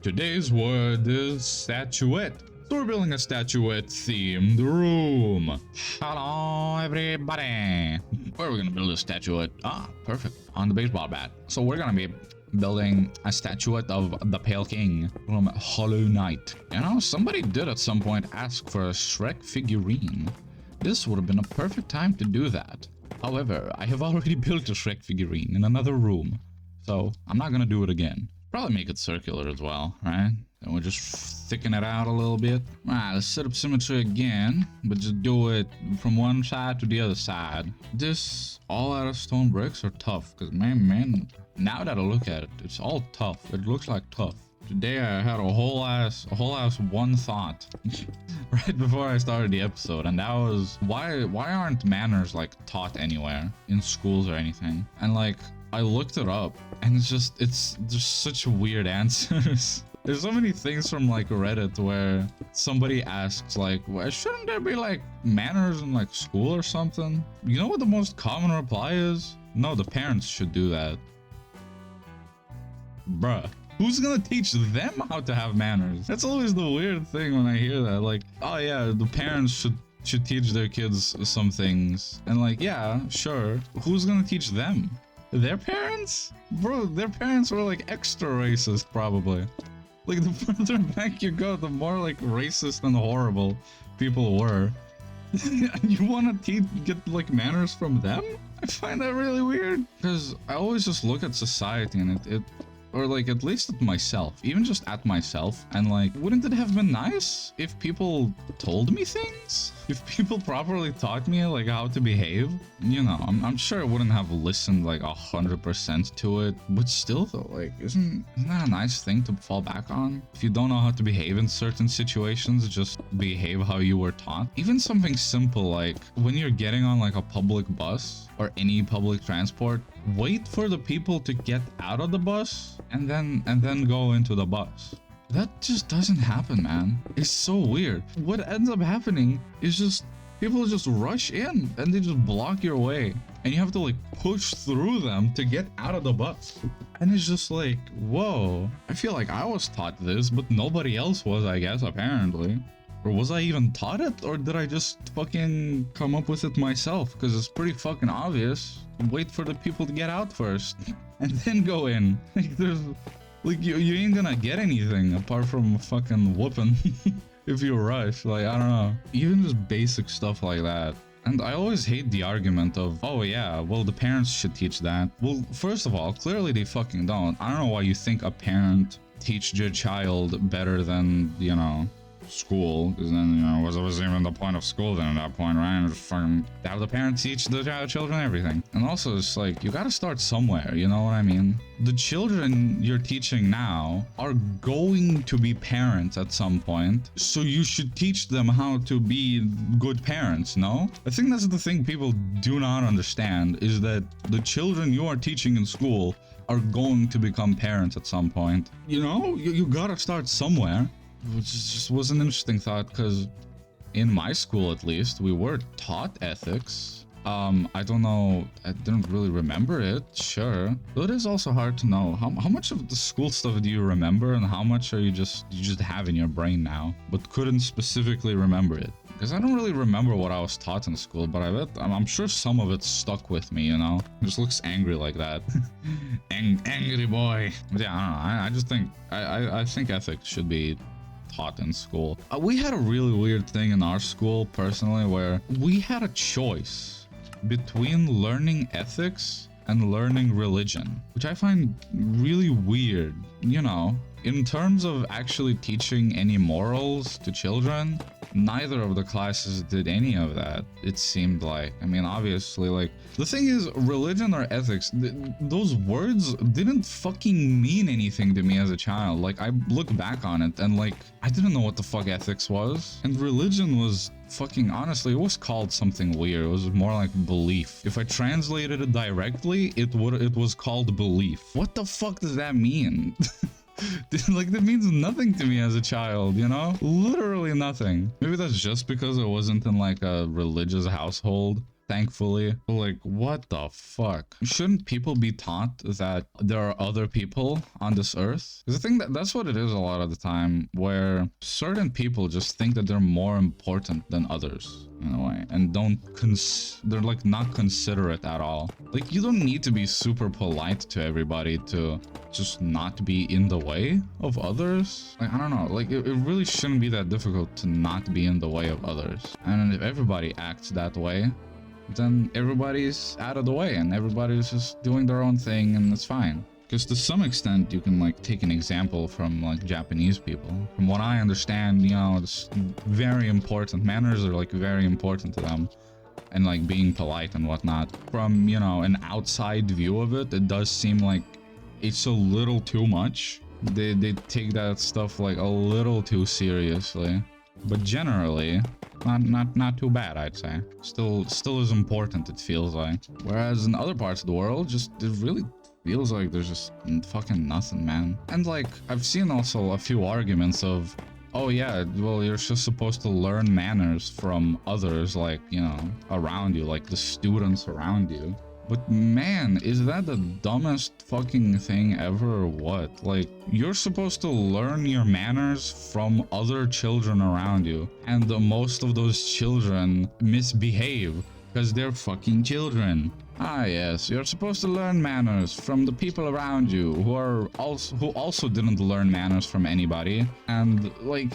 Today's word is statuette. So we're building a statuette themed room. Hello everybody. Where are we gonna build a statuette? Ah, perfect. On the baseball bat. So we're gonna be building a statuette of the Pale King from Hollow Knight. You know, somebody did at some point ask for a Shrek figurine. This would have been a perfect time to do that. However, I have already built a Shrek figurine in another room, so I'm not gonna do it again. Probably make it circular as well, right? And we'll just thicken it out a little bit. Alright, let's set up symmetry again, but just do it from one side to the other side. This all out of stone bricks are tough, because man, now that I look at it, it's all tough. It looks like tough. Today I had a whole ass one thought right before I started the episode, and that was why aren't manners like taught anywhere in schools or anything? And like I looked it up, and it's just such weird answers. There's so many things from like Reddit where somebody asks like, well, shouldn't there be like manners in like school or something? You know what the most common reply is? No, the parents should do that. Bruh. Who's gonna teach them how to have manners? That's always the weird thing when I hear that. Like, oh yeah, the parents should teach their kids some things. And like, yeah, sure. Who's gonna teach them? Their parents? Bro, their parents were like extra racist probably. Like the further back you go, the more like racist and horrible people were. You wanna get like manners from them? I find that really weird. Because I always just look at society and or like at least at myself, even just at myself, and like, wouldn't it have been nice if people told me things? If people properly taught me like how to behave? You know, I'm sure I wouldn't have listened like 100% to it, but still though, like, isn't that a nice thing to fall back on? If you don't know how to behave in certain situations, just behave how you were taught. Even something simple like when you're getting on like a public bus or any public transport, wait for the people to get out of the bus and then go into the bus. That just doesn't happen, man. It's so weird. What ends up happening is just people just rush in and they just block your way, and you have to like push through them to get out of the bus. And it's just like, whoa, I feel like I was taught this, but nobody else was, I guess, apparently. Or was I even taught it? Or did I just fucking come up with it myself? Because it's pretty fucking obvious. Wait for the people to get out first and then go in. Like there's like you ain't gonna get anything apart from a fucking whooping if you rush. Like, I don't know. Even just basic stuff like that. And I always hate the argument of, oh yeah, well the parents should teach that. Well, first of all, clearly they fucking don't. I don't know why you think a parent teach their child better than, you know, school, because then, you know, what was even the point of school then at that point, right? Just fucking have the parents teach the children everything. And also it's like, you gotta start somewhere, you know what I mean? The children you're teaching now are going to be parents at some point, so you should teach them how to be good parents, no? I think that's the thing people do not understand, is that the children you are teaching in school are going to become parents at some point. You know, you gotta start somewhere. Which just was an interesting thought, because in my school at least we were taught ethics. I don't know, I didn't really remember it, sure, but it is also hard to know how much of the school stuff do you remember and how much are you just have in your brain now but couldn't specifically remember it. Because I don't really remember what I was taught in school, but I'm sure some of it stuck with me, you know? It just looks angry like that. Angry boy. But yeah, I don't know, I just think I think ethics should be taught in school. We had a really weird thing in our school personally where we had a choice between learning ethics and learning religion, which I find really weird. You know, in terms of actually teaching any morals to children, neither of the classes did any of that, it seemed like. I mean, obviously, like, the thing is, religion or ethics, those words didn't fucking mean anything to me as a child. Like, I look back on it and, like, I didn't know what the fuck ethics was. And religion was fucking, honestly, it was called something weird. It was more like belief. If I translated it directly, it was called belief. What the fuck does that mean? Like, that means nothing to me as a child, you know? Literally nothing. Maybe that's just because I wasn't in like a religious household. thankfully. But like, what the fuck? Shouldn't people be taught that there are other people on this earth? Because I think that's what it is a lot of the time, where certain people just think that they're more important than others in a way, and they're like not considerate at all. Like, you don't need to be super polite to everybody to just not be in the way of others. Like, I don't know, like it really shouldn't be that difficult to not be in the way of others. And if everybody acts that way, then everybody's out of the way and everybody's just doing their own thing, and it's fine. Because to some extent, you can like take an example from like Japanese people. From what I understand, you know, it's very important. Manners are like very important to them, and like being polite and whatnot. From, you know, an outside view of it, it does seem like it's a little too much. They take that stuff like a little too seriously. But generally, not too bad, I'd say. Still is important, it feels like. Whereas in other parts of the world, just it really feels like there's just fucking nothing, man. And like, I've seen also a few arguments of, oh yeah, well, you're just supposed to learn manners from others, like, you know, around you, like the students around you. But man, is that the dumbest fucking thing ever or what? Like, you're supposed to learn your manners from other children around you, and most of those children misbehave because they're fucking children. Ah yes, you're supposed to learn manners from the people around you who also didn't learn manners from anybody. And like,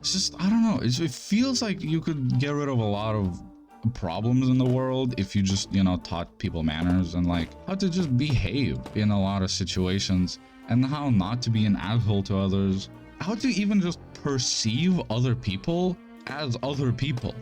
it's just, I don't know, it feels like you could get rid of a lot of problems in the world if you just, you know, taught people manners and like how to just behave in a lot of situations, and how not to be an asshole to others, how to even just perceive other people as other people.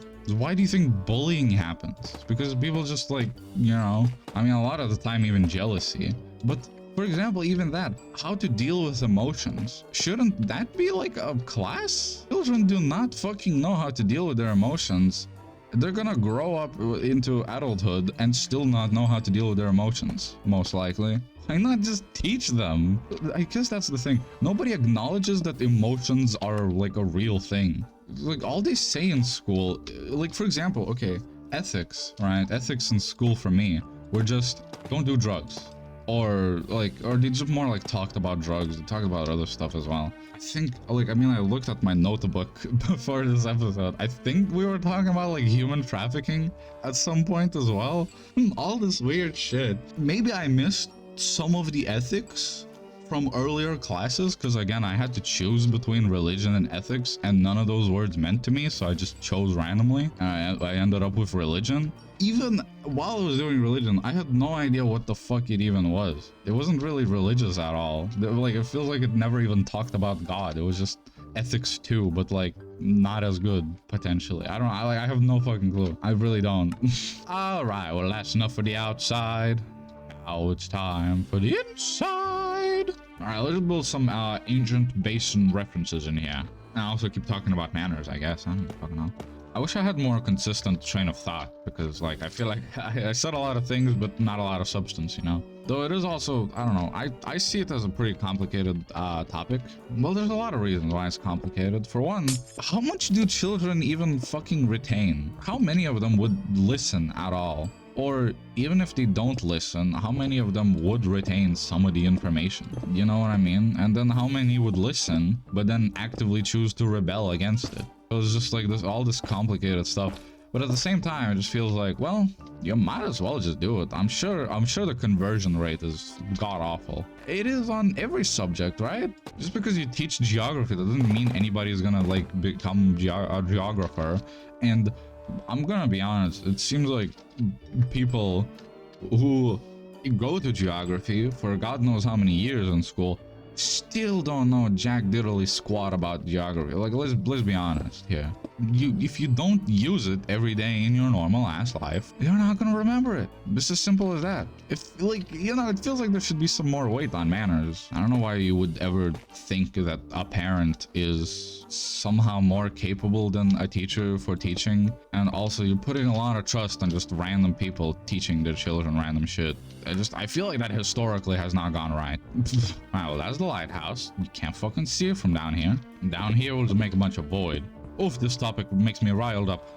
Why do you think bullying happens? Because people just like, you know, I mean, a lot of the time even jealousy. But for example, even that, how to deal with emotions. Shouldn't that be like a class? Children do not fucking know how to deal with their emotions. They're gonna grow up into adulthood and still not know how to deal with their emotions, most likely. Why not just teach them? I guess that's the thing. Nobody acknowledges that emotions are like a real thing. Like, all they say in school, like, for example, okay, ethics, right? Ethics in school for me were just, don't do drugs. Or they just more like talked about drugs, they talked about other stuff as well. I think, like, I mean, I looked at my notebook before this episode. I think we were talking about like human trafficking at some point as well. All this weird shit. Maybe I missed some of the ethics from earlier classes, because again, I had to choose between religion and ethics, and none of those words meant to me, so I just chose randomly, and I ended up with religion. Even while I was doing religion, I had no idea what the fuck it even was. It wasn't really religious at all. Like, it feels like it never even talked about God. It was just ethics too, but like not as good potentially. I don't know. I have no fucking clue. I really don't. All right, well, that's enough for the outside. Now it's time for the inside. All right, let's build some ancient basin references in here. And I also keep talking about manners, I guess. I don't fucking know. I wish I had more consistent train of thought, because like I feel like I said a lot of things but not a lot of substance, you know. Though it is also, I don't know, I see it as a pretty complicated topic. Well, there's a lot of reasons why it's complicated. For one, how much do children even fucking retain? How many of them would listen at all? Or even if they don't listen, how many of them would retain some of the information? You know what I mean? And then how many would listen, but then actively choose to rebel against it? So it's just like all this complicated stuff. But at the same time, it just feels like, well, you might as well just do it. I'm sure the conversion rate is god awful. It is on every subject, right? Just because you teach geography, that doesn't mean anybody's gonna like become a geographer. And I'm gonna be honest, it seems like people who go to geography for God knows how many years in school still don't know jack diddly squat about geography. Like, let's be honest here. If you don't use it every day in your normal ass life, you're not gonna remember it. It's as simple as that. If, like, you know, it feels like there should be some more weight on manners. I don't know why you would ever think that a parent is somehow more capable than a teacher for teaching. And also, you're putting a lot of trust on just random people teaching their children random shit. I feel like that historically has not gone right. Alright, well, that's the lighthouse. You can't fucking see it from down here. Down here, we'll just make a bunch of void. Oof, this topic makes me riled up.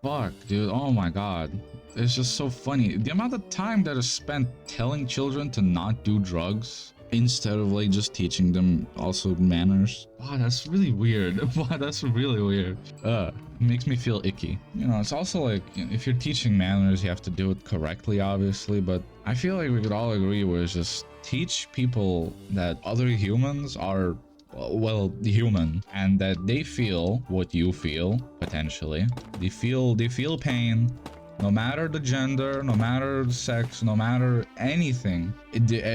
Fuck, dude. Oh my god. It's just so funny. The amount of time that is spent telling children to not do drugs instead of like just teaching them also manners. Wow, that's really weird. Wow, that's really weird. It makes me feel icky. You know, it's also like, if you're teaching manners, you have to do it correctly, obviously, but I feel like we could all agree where it's just teach people that other humans are, well, human, and that they feel what you feel, potentially. They feel pain, no matter the gender, no matter the sex, no matter anything.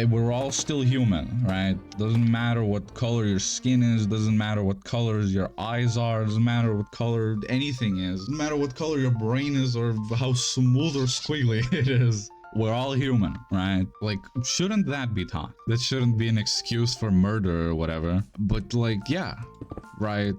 We're all still human, right? Doesn't matter what color your skin is, doesn't matter what colors your eyes are, doesn't matter what color anything is, doesn't matter what color your brain is or how smooth or squiggly it is. We're all human, right? Like, shouldn't that be taught? That shouldn't be an excuse for murder or whatever. But like, yeah, right?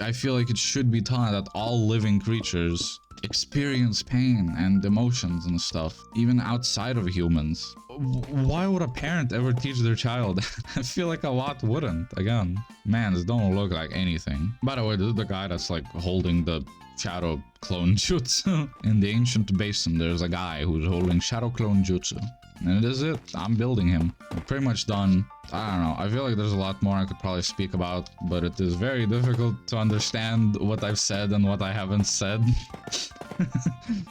I feel like it should be taught that all living creatures experience pain and emotions and stuff, even outside of humans. Why would a parent ever teach their child? I feel like a lot wouldn't. Again, mans don't look like anything. By the way, this is the guy that's like holding the shadow clone jutsu. In the ancient basin, there's a guy who's holding shadow clone jutsu. And it is it. I'm building him. I'm pretty much done. I don't know. I feel like there's a lot more I could probably speak about, but it is very difficult to understand what I've said and what I haven't said.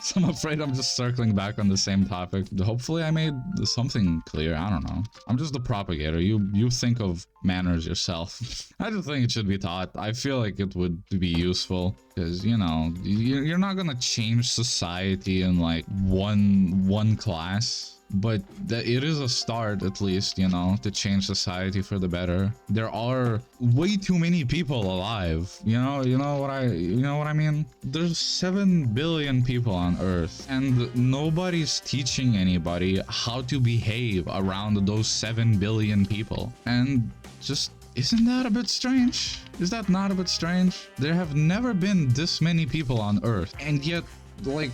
So I'm afraid I'm just circling back on the same topic. Hopefully I made something clear. I don't know. I'm just the propagator. You think of manners yourself. I just think it should be taught. I feel like it would be useful because, you know, you're not gonna change society in like one class. But it is a start, at least, you know, to change society for the better. There are way too many people alive. You know what I mean? There's 7 billion people on Earth, and nobody's teaching anybody how to behave around those 7 billion people. And just, isn't that a bit strange? Is that not a bit strange? There have never been this many people on Earth, and yet, like,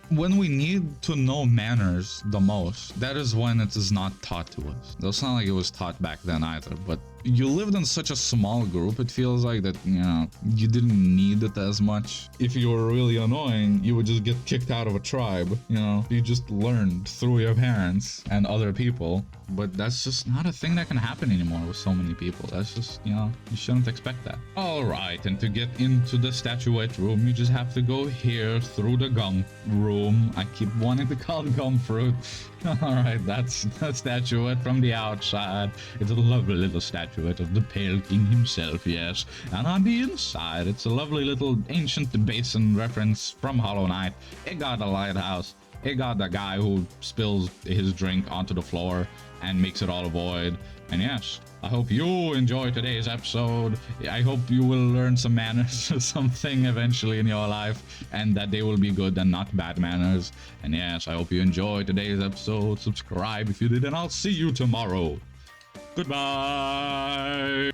when we need to know manners the most, that is when it is not taught to us. Though it's not like it was taught back then either, but you lived in such a small group, it feels like, that, you know, you didn't need it as much. If you were really annoying, you would just get kicked out of a tribe, you know? You just learned through your parents and other people, but that's just not a thing that can happen anymore with so many people. That's just, you know, you shouldn't expect that. Alright, and to get into the statuette room, you just have to go here through the gum room. I keep wanting to call it gum fruit. Alright, that's the statuette from the outside. It's a lovely little statuette of the Pale King himself, yes. And on the inside, it's a lovely little ancient basin reference from Hollow Knight. It got a lighthouse. It got the guy who spills his drink onto the floor and makes it all a void. And yes, I hope you enjoy today's episode. I hope you will learn some manners or something eventually in your life, and that they will be good and not bad manners. And yes, I hope you enjoyed today's episode. Subscribe if you did, and I'll see you tomorrow. Goodbye.